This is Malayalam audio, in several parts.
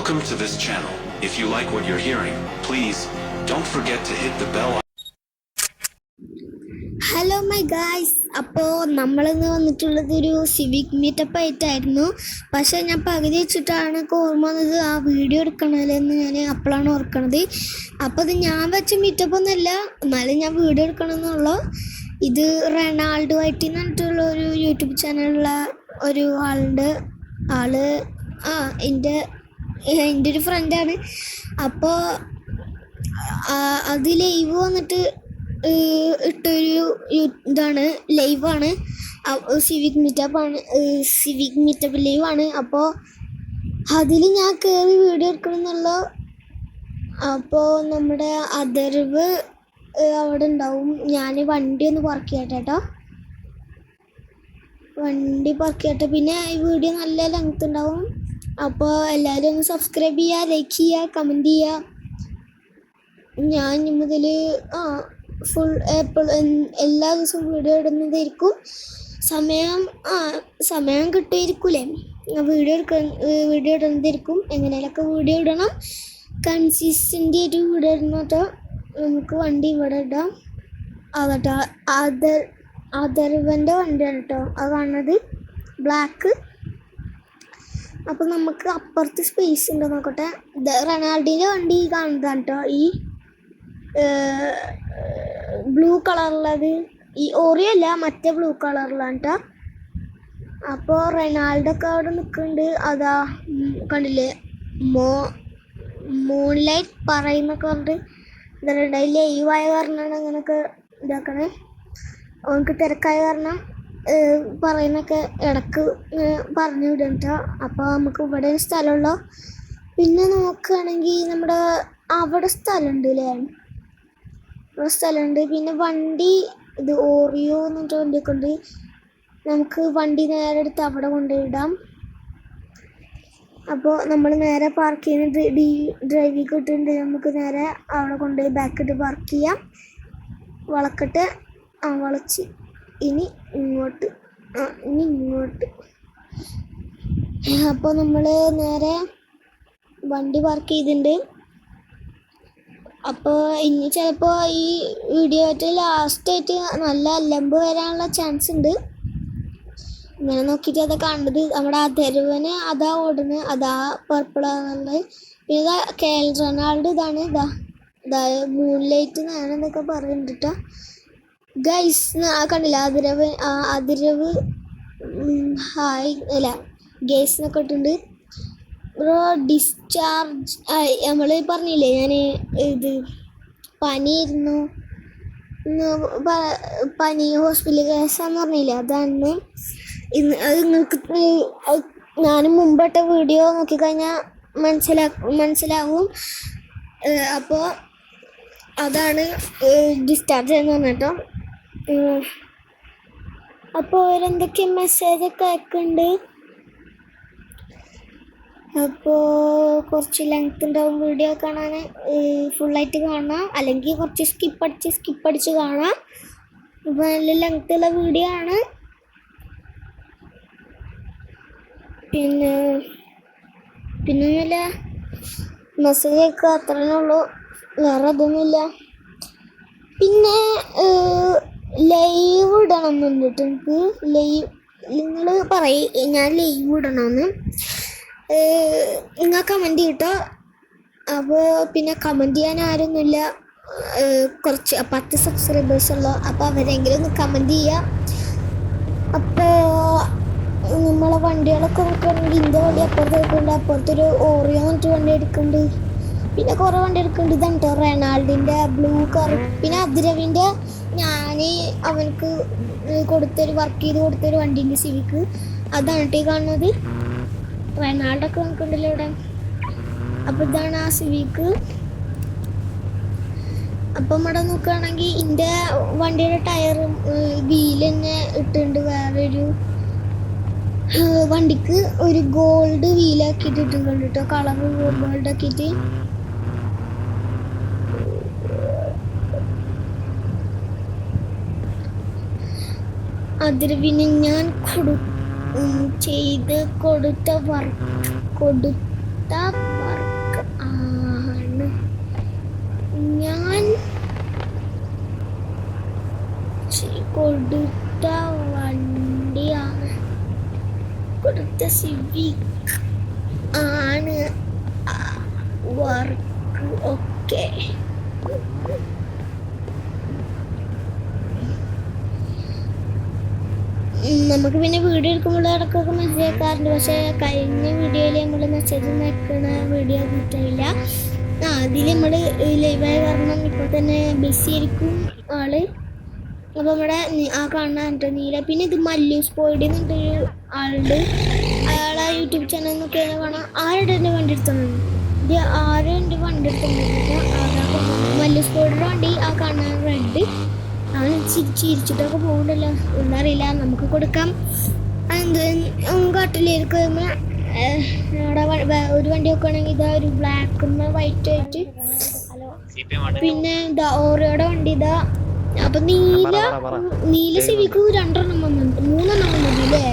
Welcome to this channel. If you like what you're hearing, please don't forget to hit the bell. Hello my guys, അപ്പോൾ നമ്മളിന്ന് വന്നിട്ടുള്ളത് ഒരു സിവിക് മീറ്റപ്പ് ആയിട്ടായിരുന്നു. പക്ഷേ ഞാൻ പകുതി വെച്ചിട്ടാണ് ഓർമ്മ വന്നത് ആ വീഡിയോ എടുക്കണമല്ലെന്ന്. ഞാൻ അപ്പോഴാണ് ഓർക്കണത്. അപ്പോൾ ഇത് ഞാൻ വെച്ച മീറ്റപ്പ് ഒന്നുമല്ല, എന്നാലും ഞാൻ വീഡിയോ എടുക്കണമെന്നുള്ളൂ. ഇത് റൊണാൾഡോ ആയിട്ട് പറഞ്ഞിട്ടുള്ള ഒരു യൂട്യൂബ് ചാനലുള്ള ഒരു ആളുണ്ട്. എൻ്റെ ഒരു ഫ്രണ്ടാണ്. അപ്പോൾ അത് ലൈവ് വന്നിട്ട് ഇട്ടൊരു ഇതാണ്, ലൈവാണ്. Civic meetup ലൈവാണ്. അപ്പോൾ അതിൽ ഞാൻ കയറി വീഡിയോ എടുക്കണമെന്നുള്ള. അപ്പോൾ നമ്മുടെ അതിർവ് അവിടെ ഉണ്ടാവും. ഞാൻ വണ്ടി ഒന്ന് പാർക്ക് ചെയ്യട്ടെ വണ്ടി പാർക്ക് ചെയ്യട്ടെ. പിന്നെ ഈ വീഡിയോ നല്ല ലെങ്ത് ഉണ്ടാവും. അപ്പോൾ എല്ലാവരും ഒന്ന് സബ്സ്ക്രൈബ് ചെയ്യുക, ലൈക്ക് ചെയ്യുക, കമൻറ്റ് ചെയ്യുക. ഞാൻ മുതൽ ഫുൾ എല്ലാ ദിവസവും വീഡിയോ ഇടുന്നതായിരിക്കും. സമയം കിട്ടിയിരിക്കൂലേ, വീഡിയോ ഇടുന്നതായിരിക്കും. എങ്ങനെയൊക്കെ വീഡിയോ ഇടണം, കൺസിസ്റ്റൻ്റ് ആയിട്ട് വീഡിയോ ഇടുന്നോ. നമുക്ക് വണ്ടി ഇവിടെ ഇടാം. ആകട്ടെ, അതർവൻ്റെ വണ്ടിയാണ് കേട്ടോ അത് കാണുന്നത്, ബ്ലാക്ക്. അപ്പോൾ നമുക്ക് അപ്പുറത്ത് സ്പേസ് ഉണ്ടോ നോക്കട്ടെ. റൊണാൾഡോൻ്റെ വണ്ടി കാണുന്നതാണ് കേട്ടോ, ഈ ബ്ലൂ കളറുള്ളത്. ഈ ഓറിയോ അല്ല, മറ്റേ ബ്ലൂ കളറിലാണ് കേട്ടോ. അപ്പോൾ റൊണാൾഡോ ഒക്കെ അവിടെ നിൽക്കുന്നുണ്ട്. അതാ കണ്ടില്ലേ, മൂൺലൈറ്റ് പറയുന്നൊക്കെ പറഞ്ഞിട്ട് ഇതുണ്ട്. ലൈവായ കാരണമാണ് അങ്ങനെയൊക്കെ ഇതാക്കണേ. അവർക്ക് തിരക്കായ കാരണം പറയുന്നൊക്കെ ഇടക്ക് പറഞ്ഞു വിടും കേട്ടോ. അപ്പോൾ നമുക്ക് ഇവിടെ സ്ഥലമുള്ളൂ. പിന്നെ നോക്കുകയാണെങ്കിൽ നമ്മുടെ അവിടെ സ്ഥലമുണ്ട് അല്ലേ, സ്ഥലമുണ്ട്. പിന്നെ വണ്ടി ഇത് ഓറിയോ എന്നിട്ട് വണ്ടിയൊക്കെ ഉണ്ട്. നമുക്ക് വണ്ടി നേരെ എടുത്ത് അവിടെ കൊണ്ടുപോയിടാം. അപ്പോൾ നമ്മൾ നേരെ പാർക്ക് ചെയ്യുന്നത് ഡ്രൈവിൽ ഇട്ടിട്ടുണ്ട്. നമുക്ക് നേരെ അവിടെ കൊണ്ടുപോയി ബാക്കിട്ട് പാർക്ക് ചെയ്യാം. വളക്കട്ട് വളച്ച് ഇനി ഇങ്ങോട്ട്. അപ്പോൾ നമ്മൾ നേരെ വണ്ടി പാർക്ക് ചെയ്തിട്ടുണ്ട്. അപ്പോൾ ഇനി ചിലപ്പോൾ ഈ വീഡിയോ ആയിട്ട് ലാസ്റ്റായിട്ട് നല്ല അലമ്പ് വരാനുള്ള ചാൻസ് ഉണ്ട്. ഇങ്ങനെ നോക്കിയിട്ട് അതാ കാണുന്നത്, നമ്മുടെ തെരുവന് അതാ ഓടുന്നത്, അതാ പർപ്പിളാന്നുള്ളത്. പിന്നെ ഇതാ റൊണാൾഡോ ഇതാണ്. ഇതാ മൂൺലൈറ്റ് ഞാനെന്നൊക്കെ പറയുന്നുണ്ട് കേട്ടോ ഗൈസ്. കണ്ടില്ല അതിരവ് ഹായ് അല്ല ഗൈസ് എന്നൊക്കെ ഇട്ടുണ്ട്. ഡിസ്ചാർജ് നമ്മൾ പറഞ്ഞില്ലേ, ഞാൻ ഇത് പനിയായിരുന്നു, പനി ഹോസ്പിറ്റൽ കേസാന്ന് പറഞ്ഞില്ലേ, അതാണ് ഇന്ന്. അത് നിങ്ങൾക്ക് ഞാൻ മുമ്പിട്ട വീഡിയോ നോക്കിക്കഴിഞ്ഞാൽ മനസ്സിലാവും. അപ്പോൾ അതാണ് ഡിസ്ചാർജ് എന്ന് പറഞ്ഞിട്ടോ. അപ്പോൾ അവരെന്തൊക്കെ മെസ്സേജൊക്കെ അയക്കുന്നുണ്ട്. അപ്പോൾ കുറച്ച് ലെങ്ത് ഉണ്ടാവും വീഡിയോ കാണാൻ. ഫുള്ളായിട്ട് കാണാം, അല്ലെങ്കിൽ കുറച്ച് സ്കിപ്പ് അടിച്ച് കാണാം. അപ്പോൾ നല്ല ലെങ്ത്തുള്ള വീഡിയോ ആണ്. പിന്നൊന്നുമില്ല, മെസ്സേജ് ഒക്കെ അത്രേ ഉള്ളൂ, വേറെ അതൊന്നുമില്ല. പിന്നെ ലൈവ് ഇടണം എന്നുണ്ടിട്ട് എനിക്ക് നിങ്ങൾ പറയും ഞാൻ ലൈവ് ഇടണമെന്ന്. നിങ്ങൾ കമൻറ്റ് ചെയ്യട്ടോ. അപ്പോൾ പിന്നെ കമൻറ്റ് ചെയ്യാൻ ആരൊന്നുമില്ല, കുറച്ച് 10 സബ്സ്ക്രൈബേഴ്സ് ഉള്ളൂ. അപ്പോൾ അവരെങ്കിലും ഒന്ന് കമൻറ്റ് ചെയ്യുക. അപ്പോൾ നമ്മളെ വണ്ടികളൊക്കെ നോക്കുകയാണെങ്കിൽ ഇതിൻ്റെ വണ്ടി അപ്പുറത്തായിട്ടുണ്ട്. അപ്പുറത്തൊരു ഓറിയോ എന്നിട്ട് വണ്ടി എടുക്കുന്നുണ്ട്. പിന്നെ കുറേ വണ്ടി എടുക്കുന്നുണ്ട്. ഇതാണ് കേട്ടോ റൊണാൾഡോൻ്റെ ബ്ലൂ കാർ. പിന്നെ അതിരവിൻ്റെ ഞാൻ അവനക്ക് വർക്ക് ചെയ്ത് കൊടുത്തൊരു വണ്ടിൻ്റെ സിവിക്ക്, അതാണ് കേട്ടോ ഈ കാണുന്നത്. റൊണാൾഡോ ഒക്കെ നോക്കുന്നുണ്ടല്ലോ ഇവിടെ. അപ്പോൾ ഇതാണ് ആ സിവിക്ക്. അപ്പം ഇവിടെ നോക്കുകയാണെങ്കിൽ എൻ്റെ വണ്ടിയുടെ ടയർ വീൽ തന്നെ ഇട്ടുണ്ട്. വേറൊരു വണ്ടിക്ക് ഒരു ഗോൾഡ് വീലാക്കിയിട്ട് ഇട്ടിട്ടുണ്ട് കേട്ടോ, കളർ ഗോൾഡ് ആക്കിയിട്ട്. അതിൽ പിന്നെ ഞാൻ ചെയ്ത് കൊടുത്ത വർക്ക് ആണ്. ഞാൻ കൊടുത്ത വണ്ടിയാണ്, കൊടുത്ത സിവിക് ആണ് വർക്ക്. ഓക്കെ, നമുക്ക് പിന്നെ വീഡിയോ എടുക്കുമ്പോൾ ഇടയ്ക്കൊക്കെ മെസ്സേജ് അയക്കാറുണ്ട്. പക്ഷേ കഴിഞ്ഞ വീഡിയോയിൽ നമ്മൾ മെസ്സേജ് അയക്കണ വീഡിയോ കിട്ടില്ല. അതിൽ നമ്മൾ ലൈവായ കാരണം ഇപ്പോൾ തന്നെ ബിസി ആയിരിക്കും ആള്. അപ്പോൾ നമ്മുടെ ആ കാണുന്ന നീല, പിന്നെ ഇത് മല്ലൂസ് പോയിഡ് എന്നിട്ടൊരു ആളുണ്ട്. അയാളെ യൂട്യൂബ് ചാനൽ നോക്കി കാണാം. ആരുടെ എൻ്റെ വണ്ടി എടുത്തോണ്ട് ഇത്, ആരും എൻ്റെ വണ്ടി എടുത്തോണ്ടിരിക്കുക. മല്ലൂസ് പോയിഡിൻ്റെ വണ്ടി ആ കാണുന്ന റെഡ്. അവൻ ചിരിച്ചിട്ടൊക്കെ പോകുന്നുണ്ടല്ലോ, ഒന്നറിയില്ല. നമുക്ക് കൊടുക്കാം. എന്ത് കാട്ടിലിരിക്കുമ്പോൾ അവിടെ ഒരു വണ്ടി വെക്കുകയാണെങ്കിൽ ഇതാ ഒരു ബ്ലാക്ക് വൈറ്റ് ആയിട്ട്, പിന്നെ ഇതാ ഓറിയോടെ വണ്ടി ഇതാ. അപ്പൊ നീല സിവിക്ക് 2 എണ്ണം വന്നിട്ടുണ്ട്, 3 എണ്ണം വന്നിട്ടുണ്ട് അല്ലേ?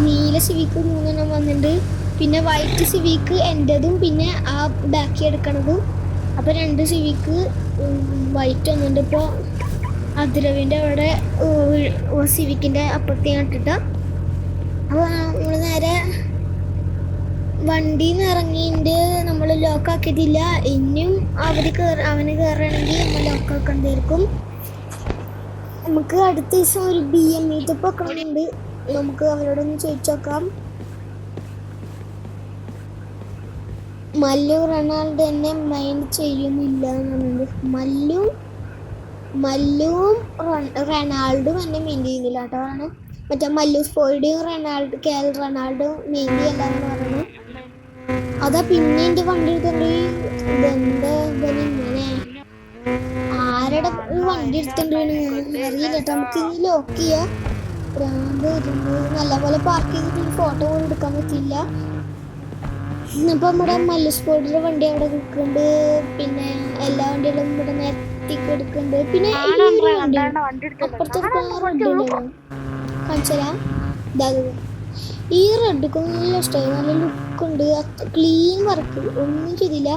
നീല സിവിക്ക് 3 എണ്ണം വന്നിട്ടുണ്ട്. പിന്നെ വൈറ്റ് സിവിക്ക് എൻ്റെതും പിന്നെ ആ ബാക്കി എടുക്കണതും. അപ്പൊ 2 സിവിക്ക് വൈറ്റ് വന്നിട്ടുണ്ട്. ഇപ്പോൾ അതിരവിൻ്റെ അവിടെ സിവിക്കിൻ്റെ അപ്പുറത്ത് കണ്ടിട്ട്. അപ്പോൾ നമ്മൾ നേരെ വണ്ടിയിൽ നിന്ന് ഇറങ്ങിയിട്ട് നമ്മൾ ലോക്കാക്കിയതില്ല. ഇനിയും അവന് കയറുകയാണെങ്കിൽ നമ്മൾ ലോക്കാക്കേണ്ടിയിരിക്കും. നമുക്ക് അടുത്ത ദിവസം ഒരു BM മീറ്റപ്പ് വെക്കണമെന്നുണ്ട്. നമുക്ക് അവരോടൊന്ന് ചോദിച്ചു നോക്കാം. മല്ലു റൊണാൾഡോ എന്നെ മൈൻഡ് ചെയ്യുന്നില്ല എന്നുണ്ട്. മല്ലുവും റൊണാൾഡും എന്നെ മെയിൻ ചെയ്യുന്നില്ല കേട്ടോ. ആണ് മറ്റേ മല്ലൂസ് പോയിഡും റൊണാൾഡോ മെയിൻ ചെയ്യല്ലാന്ന് പറയുന്നത്. അതാ പിന്നെ എൻ്റെ വണ്ടി എടുത്തോണ്ട് ഇങ്ങനെ ആരുടെ വണ്ടി എടുത്തോണ്ട് അറിയില്ല കേട്ടോ. നമുക്ക് ഇനി ലോക്ക് ചെയ്യാം. നല്ലപോലെ പാർക്ക് ചെയ്തിട്ട് ഫോട്ടോ പോലും എടുക്കാൻ പറ്റില്ല. ഇപ്പൊ നമ്മുടെ മല്ലൂസ് പോയിഡിന്റെ വണ്ടി അവിടെ നിൽക്കുന്നുണ്ട്. പിന്നെ എല്ലാ വണ്ടികളും ഇവിടെ നേരത്തേക്ക് എടുക്കുന്നുണ്ട്. പിന്നെ അപ്പുറത്തെ കാണിച്ചാ ഈ റെഡൊക്കെ നല്ല ഇഷ്ടമായി. നല്ല ലുക്കുണ്ട്. ക്ലീൻ വർക്ക്, ഒന്നും ചെയ്തില്ല.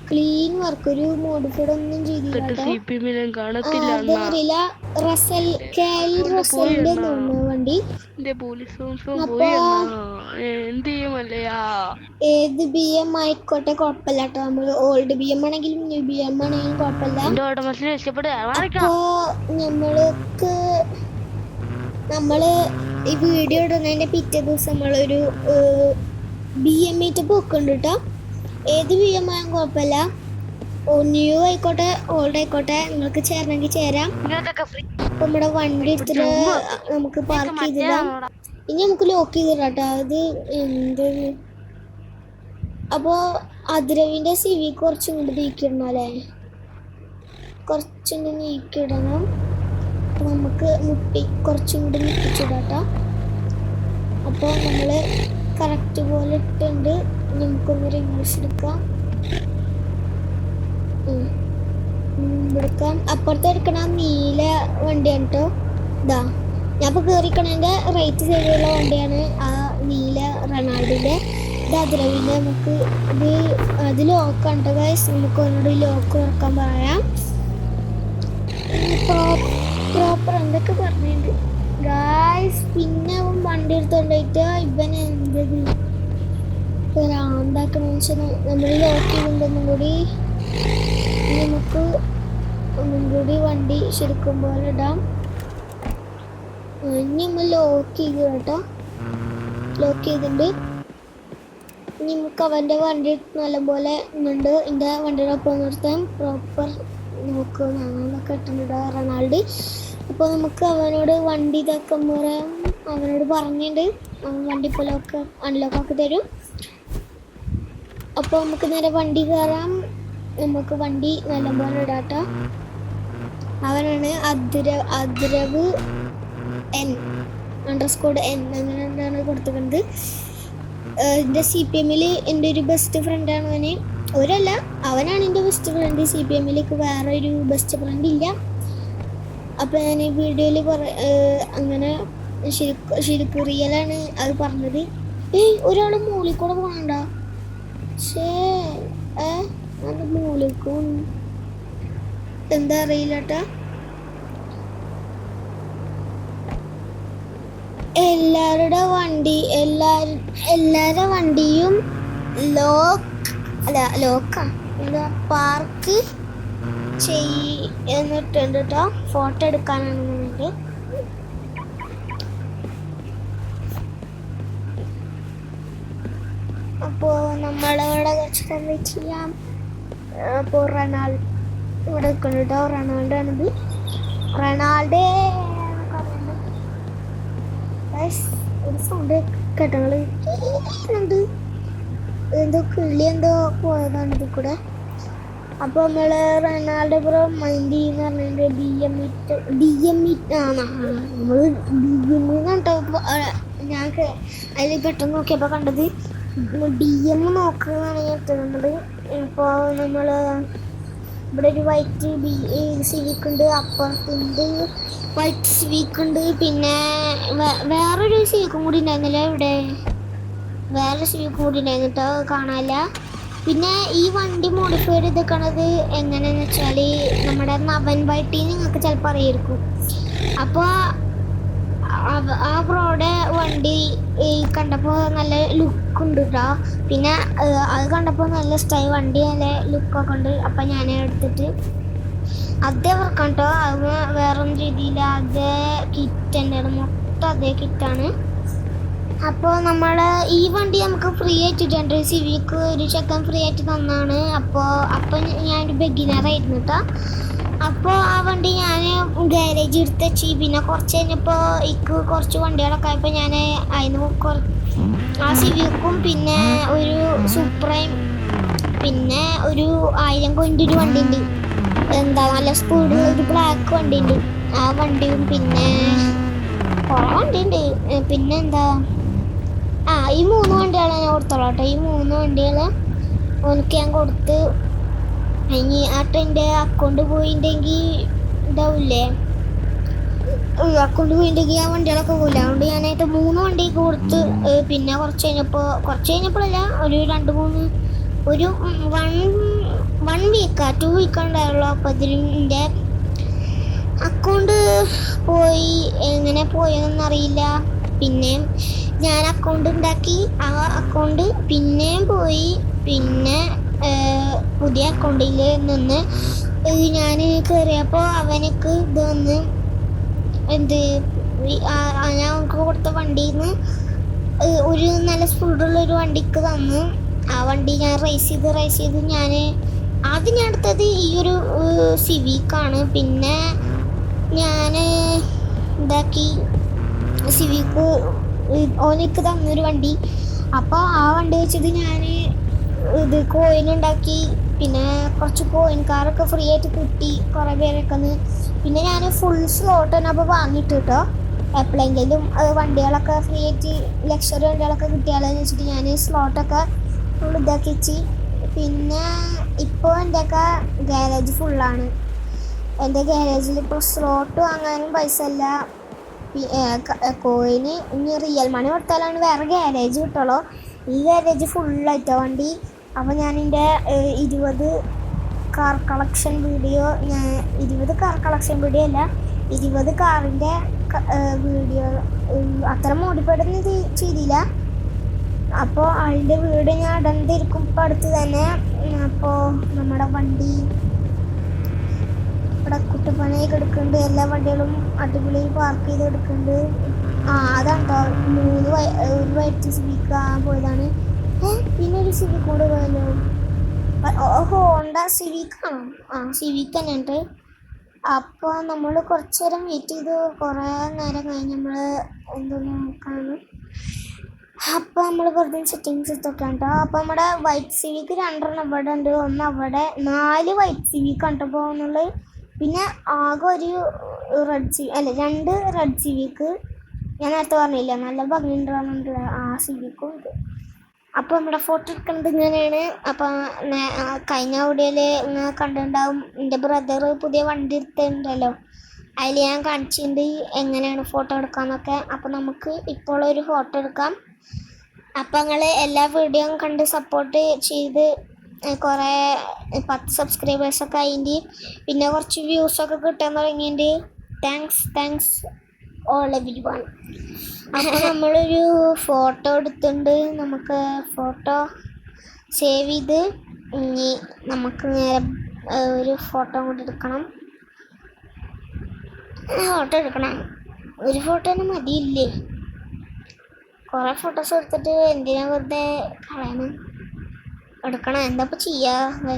ക്ലീൻ വർക്ക്, ഒരു മോഡിഫൈഡ് ഒന്നും ചെയ്തില്ല. അതറിയില്ല. റസലിന്റെ വണ്ടി. ഏത് BM ആയിക്കോട്ടെ കുഴപ്പമില്ല കേട്ടോ. നമ്മള് ഓൾഡ് BM ആണെങ്കിലും ന്യൂ BM ആണെങ്കിലും കുഴപ്പമില്ല. അപ്പോ നമ്മള് ഈ വീഡിയോ ഇടുന്നതിന്റെ പിറ്റേ ദിവസം നമ്മളൊരു BM മീറ്റപ്പ് വെക്കുന്നുണ്ട് കേട്ടോ. ഏത് BM ആയാലും കുഴപ്പമില്ല, ന്യൂ ആയിക്കോട്ടെ ഓൾഡ് ആയിക്കോട്ടെ, നിങ്ങൾക്ക് ചേരണമെങ്കിൽ ചേരാം. അപ്പൊ നമ്മുടെ വണ്ടി എടുത്തിട്ട് നമുക്ക് പാർക്ക് ചെയ്തിടാം. ഇനി നമുക്ക് ലോക്ക് ചെയ്തിടാം കേട്ടോ. അത് എന്ത്, അപ്പോൾ അതിരവിൻ്റെ സിവി കുറച്ചും കൂടി നീക്കിയിടണം അല്ലേ? കുറച്ചും കൂടി നീക്കിയിടണം. അപ്പോൾ നമുക്ക് കുറച്ചും കൂടി നീക്കിച്ചിടാം കേട്ടോ. അപ്പോൾ നമ്മൾ കറക്റ്റ് പോലെ ഇട്ടുണ്ട്. നമുക്കൊന്ന് റിവേഴ്സ് എടുക്കാം. അപ്പുറത്ത് എടുക്കണ നീല വണ്ടിയാണ് കേട്ടോ. ഇതാ ഞാൻ ഇപ്പോൾ കയറിക്കണതിൻ്റെ റൈറ്റ് സൈഡിലുള്ള വണ്ടിയാണ് ആ നീല റൊണാൾഡോൻ്റെ. ഇത് അതിരവിൻ്റെ. നമുക്ക് അത് ലോക്കാണ് കേട്ടോ ഗൈസ്. നമുക്ക് അവനോട് ലോക്ക് തുറക്കാൻ പറയാം. പ്രോപ്പർ എന്തൊക്കെ പറഞ്ഞിട്ടുണ്ട് ഗൈസ്. പിന്നെ അവൻ വണ്ടി എടുത്തോണ്ടായിട്ട് ഇവൻ എന്തത് ഭ്രാന്താക്കണമെന്ന് വെച്ചാൽ നമ്മൾ ലോക്ക് ചെയ്തിട്ടൊന്നും കൂടി നമുക്ക് ഒന്നും കൂടി വണ്ടി ശരിക്കും പോലെ ഇടാം. ഇനി നമ്മൾ ലോക്ക് ചെയ്ത് കേട്ടോ. ലോക്ക് ചെയ്തിട്ടുണ്ട്. ഇനി നമുക്ക് അവൻ്റെ വണ്ടി നല്ലപോലെ ഉണ്ട്. എൻ്റെ വണ്ടിയുടെ ഒപ്പം നിർത്താൻ പ്രോപ്പർ നോക്ക് ഞങ്ങളൊക്കെ ഇട്ടിട്ടുണ്ട് റൊണാൾഡോ. അപ്പോൾ നമുക്ക് അവനോട് വണ്ടി ഇതാക്കാൻ പറയാം. അവനോട് പറഞ്ഞിട്ടുണ്ട് അവൻ വണ്ടി ഇപ്പോൾ അൺലോക്കാക്കി തരും. അപ്പോൾ നമുക്ക് നേരെ വണ്ടി കയറാം. നമുക്ക് വണ്ടി നല്ലപോലെ ഇടാട്ടോ. അവനാണ് അതിരവ് N_N അങ്ങനെയാണ് കൊടുത്തിട്ടുണ്ട്. എൻ്റെ CPM-ൽ എൻ്റെ ഒരു ബെസ്റ്റ് ഫ്രണ്ടാണ് അവന്. അവനാണ് എൻ്റെ ബെസ്റ്റ് ഫ്രണ്ട്. CPM-ലേക്ക് വേറെ ഒരു ബെസ്റ്റ് ഫ്രണ്ട് ഇല്ല. അപ്പോൾ ഞാൻ ഈ വീഡിയോയിൽ അങ്ങനെ ശരിക്കും റിയലാണ് അത് പറഞ്ഞത്. ഒരാൾ മുകളിൽ കൂടെ പോകണ്ട. പക്ഷേ അത് മൂലക്കും എന്താ അറിയില്ലട്ടാ. എല്ലാരുടെ വണ്ടിയും ലോക്കാ എന്താ പാർക്ക് എന്നിട്ടുണ്ട് കേട്ടോ. ഫോട്ടോ എടുക്കാനാണെന്നുണ്ടെങ്കിൽ അപ്പോൾ നമ്മളിവിടെ വെച്ചിട്ട് ചെയ്യാം. അപ്പോൾ ഇവിടെ നിൽക്കുന്നു കേട്ടോ. റൊണാൾഡോ ആണിത്. റൊണാൾഡോ ഒരു സൗണ്ട് കേട്ടങ്ങളുണ്ട്. എന്തോ കിളി എന്തോ പോയതാണ് ഇത് കൂടെ. അപ്പോൾ നമ്മൾ റൊണാൾഡോ ബ്രോ മൈൻഡ് എന്ന് പറഞ്ഞിട്ട് DME ആണ് നമ്മൾ DME കേട്ടോ. ഞാൻ അതിൽ പെട്ടെന്ന് നോക്കിയപ്പോൾ കണ്ടത് DM നോക്കുന്നതാണ് ഞാൻ എത്തുന്നത്. ഇപ്പോൾ നമ്മൾ ഇവിടെ ഒരു വൈറ്റ് സിവിക്ക് ഉണ്ട്, അപ്പുറത്തുണ്ട് വൈറ്റ് സിവിക്ക് ഉണ്ട്, പിന്നെ വേറൊരു സിവിക്കും കൂടി ഉണ്ടായിരുന്നില്ല. ഇവിടെ വേറൊരു സിവിക്കും കൂടി ഉണ്ടായിരുന്നു കേട്ടോ, കാണാനില്ല. പിന്നെ ഈ വണ്ടി മോഡിഫൈ ചെയ്തിരിക്കണത് എങ്ങനെയാണെന്ന് വെച്ചാൽ നമ്മുടെ നവൻ വൈറ്റി നിങ്ങൾക്ക് ചിലപ്പോൾ അറിയായിരിക്കും. അപ്പോൾ ആ ബ്രോയുടെ വണ്ടി കണ്ടപ്പോൾ നല്ല ലുക്ക് ഉണ്ട് കേട്ടോ. പിന്നെ അത് കണ്ടപ്പോൾ നല്ല സ്റ്റൈൽ വണ്ടി നല്ല ലുക്കൊക്കെ ഉണ്ട്. അപ്പം ഞാൻ എടുത്തിട്ട് അതേ വർക്കാണ് കേട്ടോ. അത് വേറൊന്നും രീതിയില്ല, അതേ കിറ്റ് തന്നെയാണ്, മൊത്തം അതേ കിറ്റാണ്. അപ്പോൾ നമ്മൾ ഈ വണ്ടി നമുക്ക് ഫ്രീ ആയിട്ടിട്ടുണ്ട്. സിവിക്ക് ഒരു ചെക്കൻ ഫ്രീ ആയിട്ട് തന്നാണ്. അപ്പോൾ ഞാനൊരു ബെഗിനറായിരുന്നു കേട്ടോ. അപ്പോൾ ആ വണ്ടി ഞാൻ ഗാരേജ് എടുത്ത് വെച്ച് പിന്നെ കുറച്ച് കഴിഞ്ഞപ്പോൾ കുറച്ച് വണ്ടികളൊക്കെ ആയപ്പോൾ ഞാൻ അതിന് ആ സിവിക്കും പിന്നെ ഒരു സൂപ്രയും പിന്നെ ഒരു 1000 കോയിൻ്റെ ഒരു വണ്ടി ഉണ്ട്, എന്താ നല്ല സ്പീഡിൽ ഒരു ബ്ലാക്ക് വണ്ടി ഉണ്ട്. ആ വണ്ടിയും പിന്നെ കുറേ വണ്ടി ഉണ്ട്. പിന്നെ എന്താ ഈ 3 വണ്ടികളെ ഞാൻ കൊടുത്തോളാം കേട്ടോ. ഈ 3 വണ്ടികൾ ഓനക്ക് ഞാൻ കൊടുത്ത് ഇനി എൻ്റെ അക്കൗണ്ട് പോയിട്ടുണ്ടെങ്കിൽ ഇതാവില്ലേ, അക്കൗണ്ട് പോയിട്ടുണ്ടെങ്കിൽ ആ വണ്ടികളൊക്കെ പോകില്ല. അതുകൊണ്ട് ഞാനായിട്ട് 3 വണ്ടിക്ക് കൊടുത്ത് പിന്നെ കുറച്ച് കഴിഞ്ഞപ്പോഴല്ല ഒരു 1 വീക്കാ 2 വീക്ക് ഉണ്ടായുള്ളൂ. അപ്പോൾ ഇതിൻ്റെ അക്കൗണ്ട് പോയി, എങ്ങനെ പോയെന്നറിയില്ല. പിന്നെ ഞാൻ അക്കൗണ്ട് ഉണ്ടാക്കി, ആ അക്കൗണ്ട് പിന്നെയും പോയി. പിന്നെ പുതിയ അക്കൗണ്ടിൽ നിന്ന് ഞാൻ കയറിയപ്പോൾ അവനക്ക് ഇത് വന്ന് ഞാൻ അവർക്ക് കൊടുത്ത വണ്ടിയിൽ നിന്ന് ഒരു നല്ല സ്പീഡുള്ളൊരു വണ്ടിക്ക് തന്നു. ആ വണ്ടി ഞാൻ റേസ് ചെയ്ത് ഞാൻ ആദ്യം ഞാൻ എടുത്തത് ഈ ഒരു സിവിക്കാണ്. പിന്നെ ഞാൻ ഇതാക്കി സിവിക്ക് ഓനക്ക് തന്നൊരു വണ്ടി. അപ്പോൾ ആ വണ്ടി വെച്ചത് ഞാൻ ഇത് കോയിൻ ഉണ്ടാക്കി. പിന്നെ കുറച്ച് കോയിൻ കാറൊക്കെ ഫ്രീ ആയിട്ട് കിട്ടി കുറേ പേരൊക്കെ. പിന്നെ ഞാൻ ഫുൾ സ്ലോട്ട് തന്നെ അപ്പോൾ വാങ്ങിയിട്ട് കേട്ടോ. എപ്പോഴെങ്കിലും വണ്ടികളൊക്കെ ഫ്രീ ആയിട്ട് ലക്ഷറി വണ്ടികളൊക്കെ കിട്ടിയാലെന്ന് വെച്ചിട്ട് ഞാൻ സ്ലോട്ടൊക്കെ ഫുൾ ഇതാക്കി വെച്ച്. പിന്നെ ഇപ്പോൾ എൻ്റെയൊക്കെ ഗാരേജ് ഫുള്ളാണ്. എൻ്റെ ഗാരേജിൽ ഇപ്പോൾ സ്ലോട്ട് വാങ്ങാനും പൈസ ഇല്ല. കോയിന് ഇനി റിയൽ മണി കൊടുത്താലാണ് വേറെ ഗാരേജ് കിട്ടുള്ളൂ. ഈ ഗാരേജ് ഫുള്ളായിട്ടോ വണ്ടി. അപ്പോൾ ഞാൻ എൻ്റെ 20 കാർ കളക്ഷൻ വീഡിയോ അല്ല 20 കാറിൻ്റെ വീഡിയോ അത്ര മോഡിഫൈഡൊന്നും ചെയ്തില്ല. അപ്പോൾ അതിൻ്റെ വീഡിയോ ഞാൻ ഇടണ്ടിരിക്കും ഇപ്പോൾ അടുത്ത് തന്നെ. അപ്പോൾ നമ്മുടെ വണ്ടി ഇവിടെ കുട്ടിപ്പണിയൊക്കെ എടുക്കുന്നുണ്ട്. എല്ലാ വണ്ടികളും അടിപൊളി പാർക്ക് ചെയ്ത് എടുക്കുന്നുണ്ട്. അതാണ് കേട്ടോ ഒരു വൈറ്റ് സിവിക്ക് പോയതാണ്. പിന്നെ ഒരു സിവിക്ക് കൂടെ പോയല്ലോ, ഹോണ്ട സിവിക്കാണോ? സിവിക്ക് തന്നെ ഉണ്ട്. അപ്പോൾ നമ്മൾ കുറച്ച് നേരം വെയിറ്റ് ചെയ്ത് കുറേ നേരം കഴിഞ്ഞ് നമ്മൾ എന്തോന്ന് നോക്കാണ്. അപ്പോൾ നമ്മൾ വെറുതെ സെറ്റിങ്സ് എടുത്തൊക്കെയാണ് കേട്ടോ. അപ്പോൾ നമ്മുടെ വൈറ്റ് സിവിക്ക് 2 ഇവിടെ ഉണ്ട്, 1 അവിടെ, 4 വൈറ്റ് സിവിക്കാണ് കേട്ടോ പോകുന്നുള്ളത്. പിന്നെ ആകെ ഒരു 2 റെഡ് സിവിക്ക് ഞാൻ നേരത്തെ പറഞ്ഞില്ല, നല്ല ഭംഗിയുണ്ട് ആ സിവിക്കും ഉണ്ട്. അപ്പോൾ നമ്മുടെ ഫോട്ടോ എടുക്കുന്നത് ഇങ്ങനെയാണ്. അപ്പോൾ കഴിഞ്ഞ വീഡിയോയിൽ നിങ്ങൾ കണ്ടിട്ടുണ്ടാവും എൻ്റെ ബ്രദർ പുതിയ വണ്ടി എടുത്തിട്ടുണ്ടല്ലോ, അതിൽ ഞാൻ കാണിച്ചിട്ടുണ്ട് എങ്ങനെയാണ് ഫോട്ടോ എടുക്കാമെന്നൊക്കെ. അപ്പോൾ നമുക്ക് ഇപ്പോൾ ഒരു ഫോട്ടോ എടുക്കാം. അപ്പോൾ നിങ്ങൾ എല്ലാ വീഡിയോയും കണ്ട് സപ്പോർട്ട് ചെയ്ത് കുറേ 10 സബ്സ്ക്രൈബേഴ്സൊക്കെ അതിൻ്റെ പിന്നെ കുറച്ച് വ്യൂസൊക്കെ കിട്ടാൻ തുടങ്ങിയിട്ട് താങ്ക്സ് ഓൾ എവരി വൺ. അപ്പോൾ നമ്മളൊരു ഫോട്ടോ എടുത്തിട്ടുണ്ട്. നമുക്ക് ഫോട്ടോ സേവ് ചെയ്ത് ഇനി നമുക്ക് നേരെ ഒരു ഫോട്ടോ കൂടി എടുക്കണം. ഒരു ഫോട്ടോ തന്നെ മതിയില്ലേ? കുറേ ഫോട്ടോസ് എടുത്തിട്ട് എന്തിനാ വെറുതെ കളയണം? എടുക്കണം. എന്താ ഇപ്പോൾ ചെയ്യുക?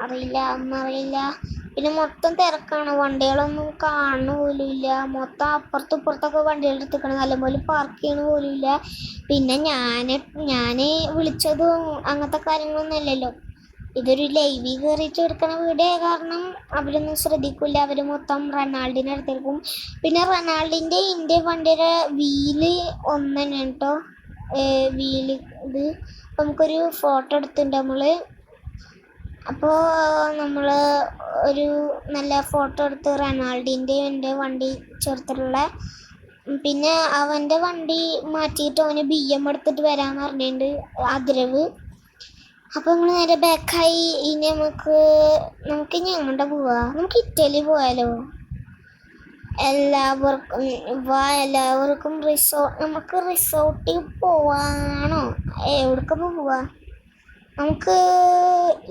അറിയില്ല, ഒന്നും അറിയില്ല. പിന്നെ മൊത്തം തിരക്കാണ്, വണ്ടികളൊന്നും കാണുന്ന പോലും ഇല്ല. മൊത്തം അപ്പുറത്തും ഇപ്പുറത്തൊക്കെ വണ്ടികൾ എടുത്തിക്കണം, നല്ലപോലെ പാർക്ക് ചെയ്യണ പോലും ഇല്ല. പിന്നെ ഞാൻ വിളിച്ചതും അങ്ങനത്തെ കാര്യങ്ങളൊന്നും അല്ലല്ലോ. ഇതൊരു ലൈവിൽ കയറിയിട്ട് എടുക്കുന്ന വീഡിയോ കാരണം അവരൊന്നും ശ്രദ്ധിക്കില്ല. അവർ മൊത്തം റൊണാൾഡിനെ അടുത്തേക്കും. പിന്നെ റൊണാൾഡിൻ്റെ ഇന്ത്യ വണ്ടിയുടെ വീല് ഒന്ന് തന്നെ കേട്ടോ, വീല് ഇത്. നമുക്കൊരു ഫോട്ടോ എടുത്തിട്ടുണ്ട് നമ്മൾ. അപ്പോൾ നമ്മൾ ഒരു നല്ല ഫോട്ടോ എടുത്ത് റൊണാൾഡിൻ്റെ എൻ്റെ വണ്ടി ചേർത്തിട്ടുള്ള. പിന്നെ അവൻ്റെ വണ്ടി മാറ്റിയിട്ട് അവന് BM എടുത്തിട്ട് വരാമെന്ന് പറഞ്ഞിട്ടുണ്ട്, ആദരവ്. അപ്പോൾ നമ്മൾ നേരെ ബാക്കായി. ഇനി നമുക്ക് ഇനി എങ്ങോട്ടാ പോവാ? നമുക്ക് ഇറ്റലി പോയാലോ? എല്ലാവർക്കും നമുക്ക് റിസോർട്ടിൽ പോവാണോ? എവിടേക്ക് പോവാ? നമുക്ക്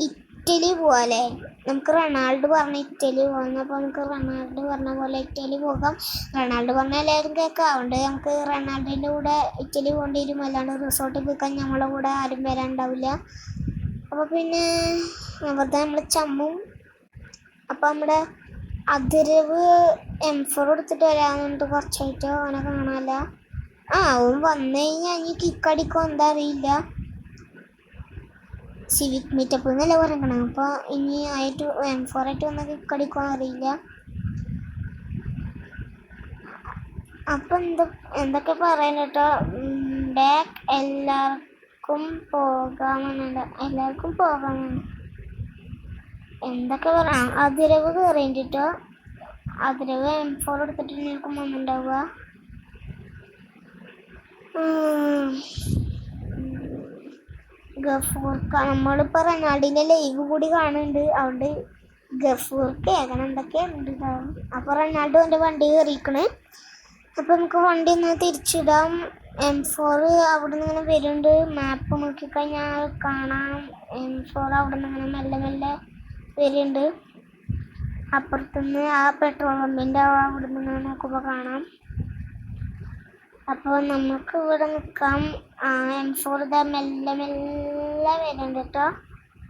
ഇറ്റലി പോവാല്ലേ? നമുക്ക് റൊണാൾഡ് പറഞ്ഞ ഇറ്റലി പോകാം. അപ്പോൾ നമുക്ക് റൊണാൾഡ് പറഞ്ഞ പോലെ ഇറ്റലി പോകാം. റൊണാൾഡ് പറഞ്ഞ എല്ലാവരും കേൾക്കാം. അതുകൊണ്ട് നമുക്ക് റൊണാൾഡിൻ്റെ കൂടെ ഇറ്റലി പോകേണ്ടി വരും. അല്ലാണ്ട് റിസോർട്ടിൽ പോയിക്കാൻ നമ്മളെ കൂടെ ആരും വരാനുണ്ടാവില്ല. അപ്പോൾ പിന്നെ വെറുതെ നമ്മൾ ചമ്മും. അപ്പോൾ നമ്മുടെ അതിരവ് M4 എടുത്തിട്ട് വരാമെന്നുണ്ട്. കുറച്ചായിട്ട് അവനെ കാണാനില്ല. അവൻ വന്നു കഴിഞ്ഞാൽ ഇനി കിക്കടിക്കോ എന്താ അറിയില്ല. സിവിക് മീറ്റപ്പ് എന്നല്ലേ പറയണം. അപ്പോൾ ഇനി M4 ആയിട്ട് വന്നാൽ കിക്കടിക്കോ അറിയില്ല. അപ്പം എന്തൊക്കെ പറയാൻ കേട്ടോ. ബാക്ക് എല്ലാവർക്കും പോകാമെന്ന് എന്തൊക്കെ പറയാം. അതിരവ് കയറിയിട്ടോ. അതിരവ് M4 എടുത്തിട്ട് നിൽക്കും വന്നിട്ടുണ്ടാവുക. ഗഫൂർക്ക നമ്മളിപ്പോൾ റൊണാൾഡിൻ്റെ ലൈവ് കൂടി കാണുന്നുണ്ട്. അതുകൊണ്ട് ഗഫൂർക്ക് അങ്ങനെ എന്തൊക്കെയുണ്ട് ഇതാവും. അപ്പോൾ റൊണാൾഡോ എൻ്റെ വണ്ടി കയറിയിരിക്കണേ. അപ്പോൾ നമുക്ക് വണ്ടി ഒന്ന് തിരിച്ചിടാം. M4 അവിടെ നിന്ന് ഇങ്ങനെ വരുന്നുണ്ട്. മാപ്പ് നോക്കിക്കഴിഞ്ഞാൽ കാണാം. M4 അവിടെ നിന്ന് ഇങ്ങനെ മെല്ലെ മെല്ലെ വരുന്നുണ്ട്. അപ്പുറത്തുനിന്ന് ആ പെട്രോൾ പമ്പിൻ്റെ അവിടെ നിന്ന് ഇങ്ങനെ നോക്കുമ്പോൾ കാണാം. അപ്പോൾ നമുക്ക് ഇവിടെ നിൽക്കാം. M4 ഇതാ മെല്ലെ മെല്ലെ വരുന്നുണ്ട് കേട്ടോ.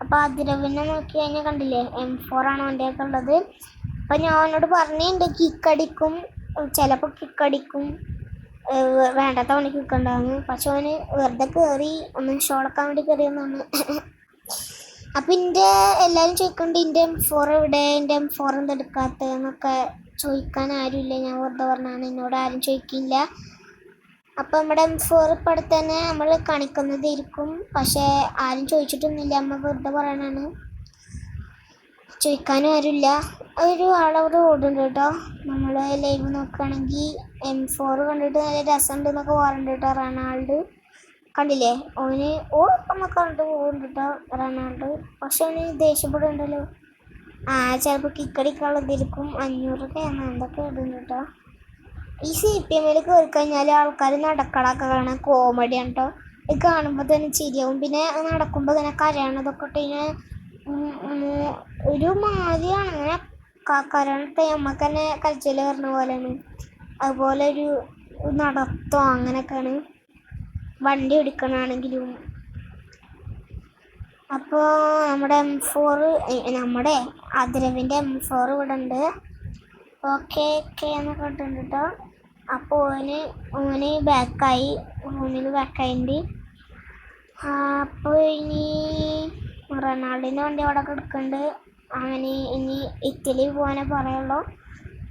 അപ്പോൾ അതിരവിനെ നോക്കി കഴിഞ്ഞാൽ കണ്ടില്ലേ, M4 ആണ് വണ്ടിയൊക്കെ ഉള്ളത്. അപ്പോൾ ഞാൻ അവനോട് പറഞ്ഞിട്ടുണ്ട് കിക്കടിക്കും, ചിലപ്പോൾ കിക്കടിക്കും, വേണ്ടാത്ത പണി കിക്കുണ്ടാകുന്നു. പക്ഷെ അവന് വെറുതെ കയറി ഒന്ന് ഷോളക്കാൻ വേണ്ടി കയറിയെന്നാണ്. അപ്പം എല്ലാവരും ചോദിക്കുന്നുണ്ട് എൻ്റെ M4 എവിടെ, എൻ്റെ M4 എന്താ എടുക്കാത്തതെന്നൊക്കെ ചോദിക്കാൻ ആരുമില്ല. ഞാൻ വെറുതെ പറഞ്ഞാണ്, എന്നോട് ആരും ചോദിക്കില്ല. അപ്പം നമ്മുടെ M4 ഇപ്പം അടുത്ത് തന്നെ നമ്മൾ കാണിക്കുന്നതായിരിക്കും. പക്ഷേ ആരും ചോദിച്ചിട്ടൊന്നുമില്ല, അമ്മ വെറുതെ പറയണാണ്, ചോദിക്കാനും ആരുമില്ല. ഒരു ആളവിടെ ഓടുന്നുണ്ട് കേട്ടോ. നമ്മൾ ലൈവ് നോക്കുകയാണെങ്കിൽ M4 കണ്ടിട്ട് നല്ല രസമുണ്ട് എന്നൊക്കെ പറയുന്നുണ്ട് കേട്ടോ. റൊണാൾഡ് കണ്ടില്ലേ, അവന് നമുക്ക് കണ്ടിട്ട് പോകുന്നുണ്ട് കേട്ടോ റൊണാൾഡ്. പക്ഷെ അവന് ദേഷ്യപ്പെടുന്നുണ്ടല്ലോ. ചിലപ്പോൾ കിക്കടിക്കുള്ളതിരിക്കും. 500 എന്തൊക്കെ ഇടുന്നു കേട്ടോ. ഈ CPM കയറി കഴിഞ്ഞാൽ ആൾക്കാർ നടക്കണൊക്കെ കാണാൻ കോമഡിയാണ് കേട്ടോ. ഇത് കാണുമ്പോൾ തന്നെ ചിരിയാവും. പിന്നെ നടക്കുമ്പോൾ തന്നെ കരയണതൊക്കെ ഇട്ട് കഴിഞ്ഞാൽ ഒരു മാതിരിയാണ്. അങ്ങനെ കരണിട്ട് നമുക്ക് തന്നെ കരച്ചിൽ കയറുന്ന പോലെയാണ്. അതുപോലെ ഒരു നടത്തോ അങ്ങനെയൊക്കെയാണ് വണ്ടി ഓടിക്കണമെങ്കിലും. അപ്പോൾ നമ്മുടെ നമ്മുടെ അതിരവിൻ്റെ M4 ഇവിടെ ഉണ്ട്. ഓക്കെ എന്നൊക്കെ ഇട്ടുണ്ട് കേട്ടോ. അപ്പോൾ ഓന് ബാക്കായി, റൂമിൽ ബാക്കായിട്ടുണ്ട്. അപ്പോൾ ഇനി റൊണാൾഡിൻ്റെ വണ്ടി അവിടെ കിടക്കുന്നുണ്ട്. അവന് ഇനി ഇറ്റലി പോകാനേ പറയുള്ളൂ,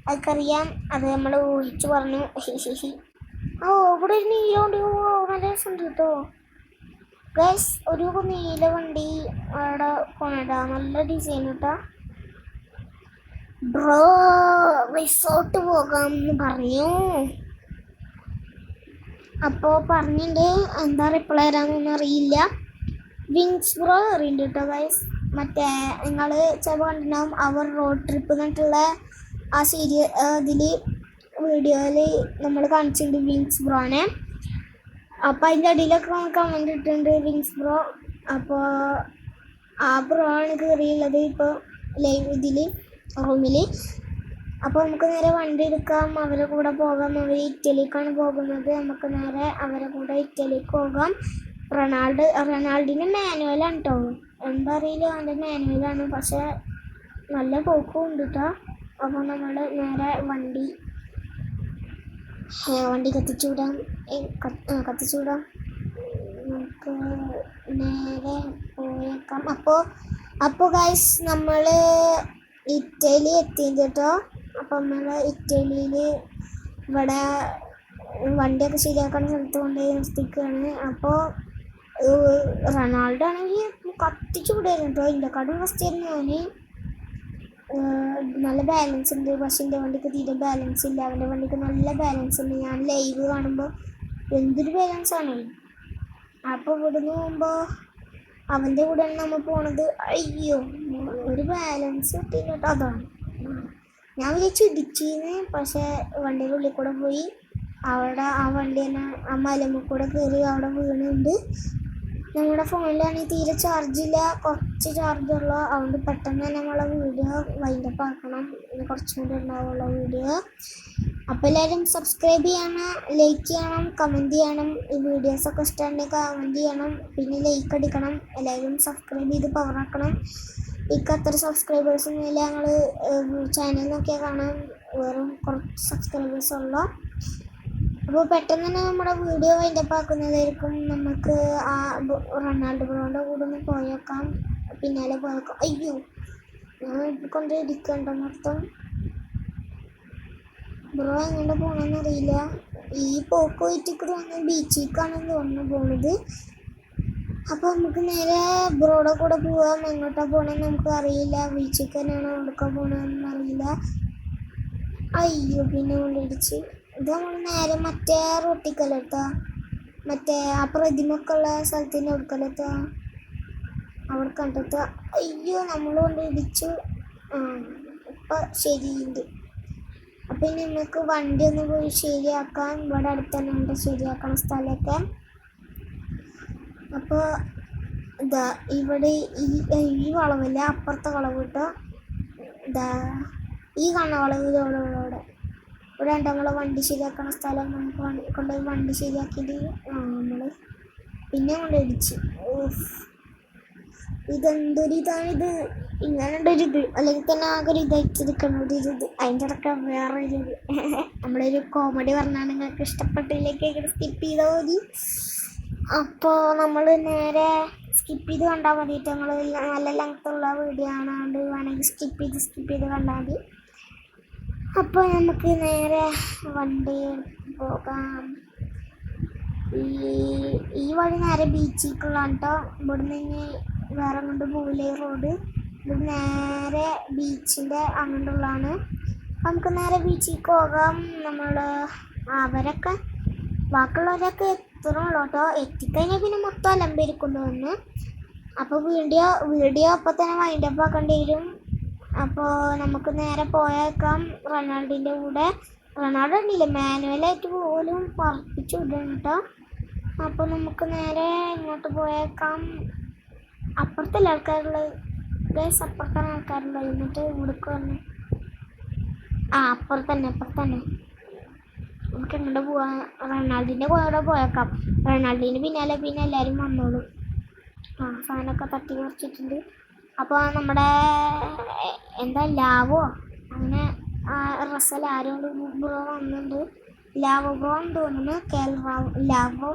അതൊക്കറിയാം. അത് നമ്മൾ ഊഹിച്ച് പറഞ്ഞു. ഇവിടെ ഒരു നീല വണ്ടി നല്ല രസമുണ്ട് കേട്ടോ ഗൈസ്. ഒരു നീല വണ്ടി അവിടെ പോണേട്ടാ, നല്ല ഡിസൈൻ കേട്ടോ. ബ്രോ റിസോർട്ട് പോകാമെന്ന് പറഞ്ഞു. അപ്പോൾ പറഞ്ഞിട്ടുണ്ട്, എന്താ റിപ്ലൈ തരാമെന്നൊന്നും അറിയില്ല. വിങ്സ് ബ്രോ അറിയുന്നുണ്ട് കേട്ടോ ഗൈസ്. മറ്റേ നിങ്ങൾ ചിലപ്പോൾ കണ്ടിട്ടുണ്ടാവും അവർ റോഡ് ട്രിപ്പ് എന്നിട്ടുള്ള ആ ഇതിൽ വീഡിയോയിൽ നമ്മൾ കാണിച്ചിട്ടുണ്ട് വിങ്സ് ബ്രോനെ. അപ്പോൾ അതിൻ്റെ അടിയിലൊക്കെ കമൻറ്റ് ഇട്ടിട്ടുണ്ട് വിങ്സ് ബ്രോ. അപ്പോൾ ആ ബ്രോ ആണ് കയറിയുള്ളത് ഇപ്പോൾ ലൈവ് ഇതിൽ റൂമിൽ. അപ്പോൾ നമുക്ക് നേരെ വണ്ടി എടുക്കാം, അവരെ കൂടെ പോകാം. അവർ ഇറ്റലിക്കാണ് പോകുന്നത്. നമുക്ക് നേരെ അവരെ കൂടെ ഇറ്റലിക്ക് പോകാം. റൊണാൾഡിന് മാനുവലാണ് കേട്ടോ. എന്താ അറിയില്ല, അവൻ്റെ മാനുവലാണ്. പക്ഷേ നല്ല പോക്കും ഉണ്ട് കേട്ടോ. അപ്പോൾ നമ്മൾ നേരെ വണ്ടി കത്തിച്ചുവിടാം. നമുക്ക് നേരെ പോയേക്കാം. അപ്പോൾ ഗൈസ് നമ്മൾ ഇറ്റലി എത്തിയത് കേട്ടോ. അപ്പം നമ്മൾ ഇറ്റലിയിൽ ഇവിടെ വണ്ടിയൊക്കെ ശരിയാക്കുന്ന സ്ഥലത്ത് കൊണ്ടുപോയി നിർത്തിക്കുകയാണ്. അപ്പോൾ റൊണാൾഡോ ആണെങ്കിൽ കത്തിച്ചു വിടായിരുന്നു കേട്ടോ. ഇതിൻ്റെക്കാട്ടും ഫസ്റ്റ് ആയിരുന്നു ഞാൻ. നല്ല ബാലൻസ് ഉണ്ട്, പക്ഷെ എൻ്റെ വണ്ടിക്ക് തീരെ ബാലൻസ് ഇല്ല. അവൻ്റെ വണ്ടിക്ക് നല്ല ബാലൻസ് ഉണ്ട്. ഞാൻ ലൈവ് കാണുമ്പോൾ എന്തൊരു ബാലൻസാണ്. അപ്പോൾ ഇവിടുന്ന് പോകുമ്പോൾ അവൻ്റെ കൂടെയാണ് നമ്മൾ പോണത്. അയ്യോ, ഒരു ബാലൻസ് കിട്ടിയില്ല കേട്ടോ. അതാണ് ഞാൻ വിളിച്ച് ഇടിച്ചിന്ന്. പക്ഷേ വണ്ടിയുടെ ഉള്ളിൽ കൂടെ പോയി അവിടെ ആ വണ്ടി തന്നെ ആ മലമ്മ കൂടെ കയറി അവിടെ വീണുണ്ട്. നമ്മുടെ ഫോണിലാണെങ്കിൽ തീരെ ചാർജില്ല, കുറച്ച് ചാർജുള്ളൂ. അതുകൊണ്ട് പെട്ടെന്ന് തന്നെ നമ്മളെ വീഡിയോ വൈൻഡപ്പ് ആക്കണം. ഇനി കുറച്ചും കൂടി ഉണ്ടാവുള്ള വീഡിയോ. അപ്പോൾ എല്ലാവരും സബ്സ്ക്രൈബ് ചെയ്യണം, ലൈക്ക് ചെയ്യണം, കമൻറ്റ് ചെയ്യണം. ഈ വീഡിയോസൊക്കെ ഇഷ്ടമുണ്ടെങ്കിൽ കമൻറ്റ് ചെയ്യണം, പിന്നെ ലൈക്ക് അടിക്കണം. എല്ലാവരും സബ്സ്ക്രൈബ് ചെയ്ത് പവറാക്കണം. എനിക്ക് അത്ര സബ്സ്ക്രൈബേഴ്സൊന്നും ഇല്ല. ഞങ്ങൾ ചാനൽ നോക്കിയാൽ കാണാൻ വെറും കുറച്ച് സബ്സ്ക്രൈബേഴ്സ് ഉള്ളൂ. അപ്പോൾ പെട്ടെന്ന് തന്നെ നമ്മുടെ വീഡിയോ വൈൻഡപ്പ് ആക്കുന്നതായിരിക്കും. നമുക്ക് ആ റൊണാൾഡോ ബ്രോയുടെ കൂടെ ഒന്ന് പോയേക്കാം, പിന്നാലെ പോയേക്കാം. അയ്യോ, ഞാൻ കൊണ്ട് ഇരിക്കണ്ടോ മൊത്തം. ബ്രോ എങ്ങനെ പോകണമെന്ന് അറിയില്ല. ഈ പോക്ക് പോയിട്ട് വന്ന് ബീച്ചിലേക്കാണെന്ന് തോന്നുന്നു പോണത്. അപ്പോൾ നമുക്ക് നേരെ ബ്രോയുടെ കൂടെ പോവാം. എങ്ങോട്ടാണ് പോകണമെന്ന് നമുക്ക് അറിയില്ല. ബീച്ചിലേക്ക് തന്നെയാണോ എവിടേക്കാണ് പോകണമെന്ന് അറിയില്ല. അയ്യോ, പിന്നെ കൊണ്ടിടിച്ച്. ഇത് നമ്മൾ നേരെ മറ്റേ റൊട്ടിക്കലെത്താ, മറ്റേ ആ പ്രതിമൊക്കെ ഉള്ള സ്ഥലത്തിൻ്റെ കൊടുക്കലെത്താ, അവിടെ കണ്ടെത്തുക. അയ്യോ, നമ്മൾ കൊണ്ട് ഇടിച്ചു. ഇപ്പം ശരിയുണ്ട്. അപ്പം ഇനി നമുക്ക് വണ്ടി ഒന്ന് പോയി ശരിയാക്കാം. ഇവിടെ അടുത്ത് തന്നെ ഉണ്ട് ശരിയാക്കണ സ്ഥലമൊക്കെ. അപ്പോൾ ഇതാ ഇവിടെ ഈ വളവില്ല, അപ്പുറത്തെ വളവ് കിട്ടോ. ഇതാ ഈ കാണുന്ന വളവ് ഇവിടെ ഉണ്ട് നമ്മളെ വണ്ടി ശരിയാക്കണ സ്ഥലം. നമുക്ക് കൊണ്ടുപോയി വണ്ടി ശരിയാക്കിയിട്ട് നമ്മൾ പിന്നെ കൊണ്ട് ഇടിച്ച്. ഇതെന്തൊരിതാണിത്, ഇങ്ങനെ ഉണ്ടൊരിത്. അല്ലെങ്കിൽ തന്നെ ആകെ ഒരു ഇതായിട്ടിരിക്കണം ഒരിത്. അതിൻ്റെ ഇടയ്ക്ക് വേറൊരു നമ്മളൊരു കോമഡി പറഞ്ഞാൽ നിങ്ങൾക്ക് ഇഷ്ടപ്പെട്ടില്ലെങ്കിൽ സ്കിപ്പ് ചെയ്താൽ മതി. അപ്പോൾ നമ്മൾ നേരെ സ്കിപ്പ് ചെയ്ത് കണ്ടാൽ മതി. ഞങ്ങൾ നല്ല ലെങ്ത്തുള്ള വീഡിയോ ആണ്, അതുകൊണ്ട് വേണമെങ്കിൽ സ്കിപ്പ് ചെയ്ത് കണ്ടാൽ മതി. അപ്പോൾ നമുക്ക് നേരെ വണ്ടി പോകാം. ഈ വഴി നേരെ ബീച്ചിലേക്കുള്ളതാണ് കേട്ടോ. ഇവിടുന്ന് ഇനി വേറെ അങ്ങോട്ട് പോവില്ല ഈ റോഡ്. ഇത് നേരെ ബീച്ചിൻ്റെ അങ്ങോട്ടുള്ളതാണ്. നമുക്ക് നേരെ ബീച്ചിലേക്ക് പോകാം. നമ്മൾ അവരൊക്കെ ബാക്കിയുള്ളവരൊക്കെ എത്തണുള്ളൂ കേട്ടോ. എത്തിക്കഴിഞ്ഞാൽ പിന്നെ മൊത്തം അലമ്പിരിക്കുന്നു തോന്നുന്നു. അപ്പോൾ വീഡിയോ അപ്പോൾ തന്നെ വൈൻഡപ്പ് ആക്കേണ്ടി വരും. അപ്പോൾ നമുക്ക് നേരെ പോയേക്കാം റൊണാൾഡിൻ്റെ കൂടെ. റൊണാൾഡോ ഉണ്ടല്ലേ, മാനുവലായിട്ട് പോലും പറപ്പിച്ചു വിടണം കേട്ടോ. അപ്പോൾ നമുക്ക് നേരെ ഇങ്ങോട്ട് പോയേക്കാം. അപ്പുറത്തല്ല ആൾക്കാരുള്ളത് ഗൈസ്, അപ്പുറത്താണ് ആൾക്കാരുള്ളത്. എന്നിട്ട് ഇവിടേക്ക് വന്നു. അപ്പുറത്തന്നെ നമുക്ക് എങ്ങോട്ട് പോവാം? റൊണാൾഡിൻ്റെ കൂടെ പോയേക്കാം. റൊണാൾഡിന് പിന്നാലെ പിന്നെ എല്ലാവരും വന്നോളും. ഫാനൊക്കെ തട്ടി മറിച്ചിട്ടുണ്ട്. അപ്പോൾ നമ്മുടെ എന്താ ലാവോ അങ്ങനെ റസൽ ആരോട് ബ്രോ വന്നിട്ടുണ്ട്. ലാവോ ബ്രോ എന്ന് തോന്നുന്നു, ലാവോ.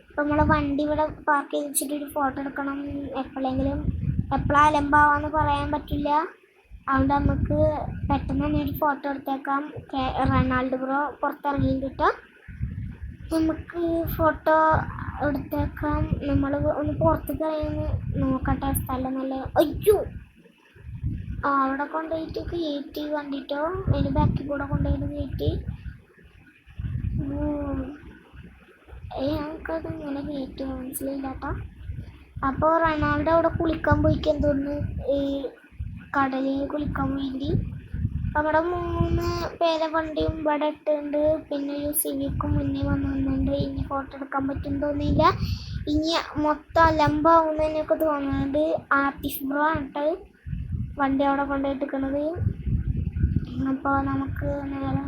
അപ്പോൾ നമ്മളെ വണ്ടി ഇവിടെ പാർക്ക് ചെയ്ത് വെച്ചിട്ട് ഒരു ഫോട്ടോ എടുക്കണം. എപ്പോഴാ അലമ്പാവാന്ന് പറയാൻ പറ്റില്ല. അതുകൊണ്ട് നമുക്ക് പെട്ടെന്ന് തന്നെ ഒരു ഫോട്ടോ എടുത്തേക്കാം. റൊണാൾഡോ ബ്രോ പുറത്തിറങ്ങിയിട്ട് കേട്ടോ. നമുക്ക് ഫോട്ടോ എടുത്തേക്കാം. നമ്മൾ ഒന്ന് പുറത്തേക്ക് ഇറങ്ങി നോക്കട്ടെ സ്ഥലം നല്ല. അയ്യോ, അവിടെ കൊണ്ടുപോയിട്ട് കയറ്റി കണ്ടിട്ടോ. അതിന് ബാക്കിൽ കൂടെ കൊണ്ടുപോയിട്ട് കയറ്റി. ഞങ്ങൾക്കത് ഇങ്ങനെ കയറ്റി മനസ്സിലായില്ല കേട്ടോ. അപ്പോൾ റൊണാൾഡോ അവിടെ കുളിക്കാൻ പോയിക്കാൻ തോന്നുന്നു, ഈ കടലിൽ കുളിക്കാൻ വേണ്ടി. അവിടെ 3 പേരെ വണ്ടിയും ഇവിടെ ഇട്ടുണ്ട്. പിന്നെ ഒരു സിവിക്കും മുന്നേ വന്നിട്ടുണ്ട്. ഇനി ഫോട്ടോ എടുക്കാൻ പറ്റും തോന്നിയില്ല. ഇനി മൊത്തം അലമ്പാവുന്ന എനിക്ക് തോന്നുന്നുണ്ട്. ആർട്ടിസ്റ്റ് ബ്രോ ആയിട്ട് വണ്ടി അവിടെ കൊണ്ടുപോയിട്ടിരിക്കണത്. അപ്പോൾ നമുക്ക് നേരെ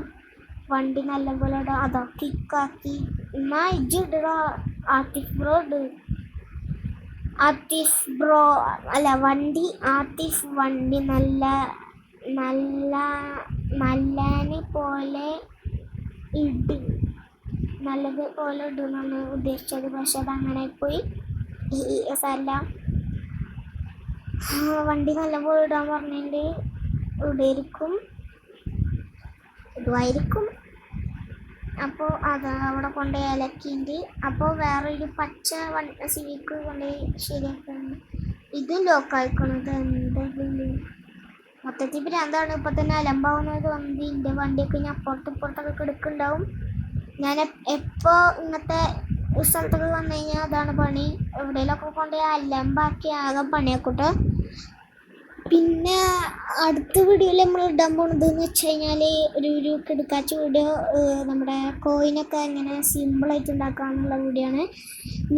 വണ്ടി നല്ലപോലെ ഇടാം. അതാ കിക്കാക്കി എന്നാ ഇട ആർട്ടിസ്റ്റ് ബ്രോ ഇട്. ആർട്ടിസ്റ്റ് ബ്രോ അല്ല, വണ്ടി ആർട്ടിസ്റ്റ് വണ്ടി നല്ല പോലെ ഇട്, നല്ലത് പോലെ ഇടുന്നാണ് ഉദ്ദേശിച്ചത്. പക്ഷെ അതങ്ങനെ പോയി. അല്ല, വണ്ടി നല്ലപോലെ ഇടാൻ പറഞ്ഞിട്ട് ഇടുമായിരിക്കും. അപ്പോൾ അത് അവിടെ കൊണ്ട് ഇലക്കിൻ്റെ. അപ്പോൾ വേറൊരു പച്ച സിവിക്ക് കൊണ്ട് ശരിയാക്കണം. ഇതും ലോക്കായിക്കണത് എന്തെങ്കിലും മൊത്തത്തിൽ ഭ്രാന്താണ്. ഇപ്പം തന്നെ അലമ്പാവുന്നത് വണ്ടി. എൻ്റെ വണ്ടിയൊക്കെ ഞാൻ അപ്പുറത്തൊക്കെ കിടക്കുന്നുണ്ടാവും. ഞാൻ എപ്പോൾ ഇങ്ങനത്തെ സ്ഥലത്തൊക്കെ വന്നു കഴിഞ്ഞാൽ അതാണ് പണി. എവിടെയെങ്കിലുമൊക്കെ കൊണ്ട് അലമ്പാക്കി ആകെ പണിയാക്കൂട്ടോ. പിന്നെ അടുത്ത വീഡിയോയിൽ നമ്മൾ ഇടാൻ പോണത് എന്ന് വെച്ച് കഴിഞ്ഞാൽ ഒരു കിടക്കാച്ച വീഡിയോ, നമ്മുടെ കോയിനൊക്കെ എങ്ങനെ സിമ്പിളായിട്ട് ഉണ്ടാക്കാനുള്ള വീഡിയോ ആണ്.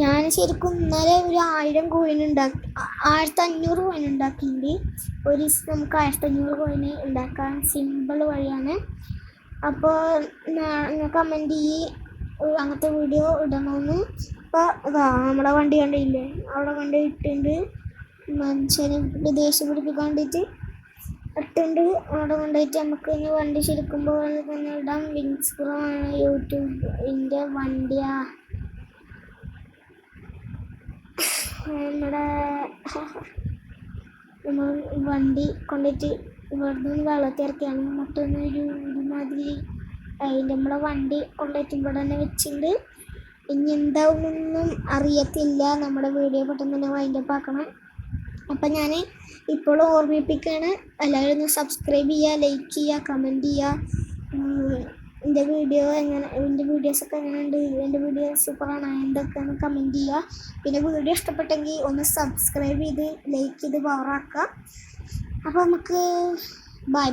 ഞാൻ ശരിക്കും ഇന്നലെ ഒരു 1000 കോയിൻ 1500 കോയിൻ ഉണ്ടാക്കിയിട്ടുണ്ട്. ഒരു ദിവസം നമുക്ക് 1500 കോയിൻ ഉണ്ടാക്കാൻ സിമ്പിൾ വഴിയാണ്. അപ്പോൾ നിങ്ങൾ കമൻറ്റ് അങ്ങനത്തെ വീഡിയോ ഇടണമെന്ന്. അപ്പോൾ നമ്മുടെ വണ്ടി കണ്ടില്ലേ, അവിടെ കൊണ്ടുപോയിട്ടുണ്ട്. മനുഷ്യനെ ദേഷ്യം പിടിപ്പിക്കാൻ വേണ്ടിയിട്ട് ഇട്ടുണ്ട്. അവിടെ കൊണ്ടുപോയിട്ട് നമുക്ക് ഇനി വണ്ടി ശരിക്കുമ്പോൾ തന്നെ ഇടാം. വിങ്സ് പ്രോ ആണ് യൂട്യൂബിൻ്റെ വണ്ടിയാ. നമ്മൾ വണ്ടി കൊണ്ടുപോയിട്ട് ഇവിടുന്ന് വെള്ളത്തിൽ ഇറക്കിയാണ്. ഒരുമാതിരി നമ്മളെ വണ്ടി കൊണ്ടുപോയിട്ട് ഇവിടെ തന്നെ വെച്ചിട്ടുണ്ട്. ഇനി എന്താവുന്നൊന്നും അറിയത്തില്ല. നമ്മുടെ വീഡിയോ പെട്ടെന്ന് തന്നെ വൈൻഡപ്പ് ആക്കണം. അപ്പം ഞാൻ ഇപ്പോഴും ഓർമ്മിപ്പിക്കുകയാണ്, എല്ലാവരും ഒന്ന് സബ്സ്ക്രൈബ് ചെയ്യുക, ലൈക്ക് ചെയ്യുക, കമൻറ്റ് ചെയ്യുക. എൻ്റെ വീഡിയോസൊക്കെ എങ്ങനെയുണ്ട്, എൻ്റെ വീഡിയോ സൂപ്പറാണ്, എന്തൊക്കെയാണ് കമൻറ്റ് ചെയ്യുക. പിന്നെ വീഡിയോ ഇഷ്ടപ്പെട്ടെങ്കിൽ ഒന്ന് സബ്സ്ക്രൈബ് ചെയ്ത് ലൈക്ക് ചെയ്ത് പവറാക്കുക. അപ്പോൾ നമുക്ക് ബൈ.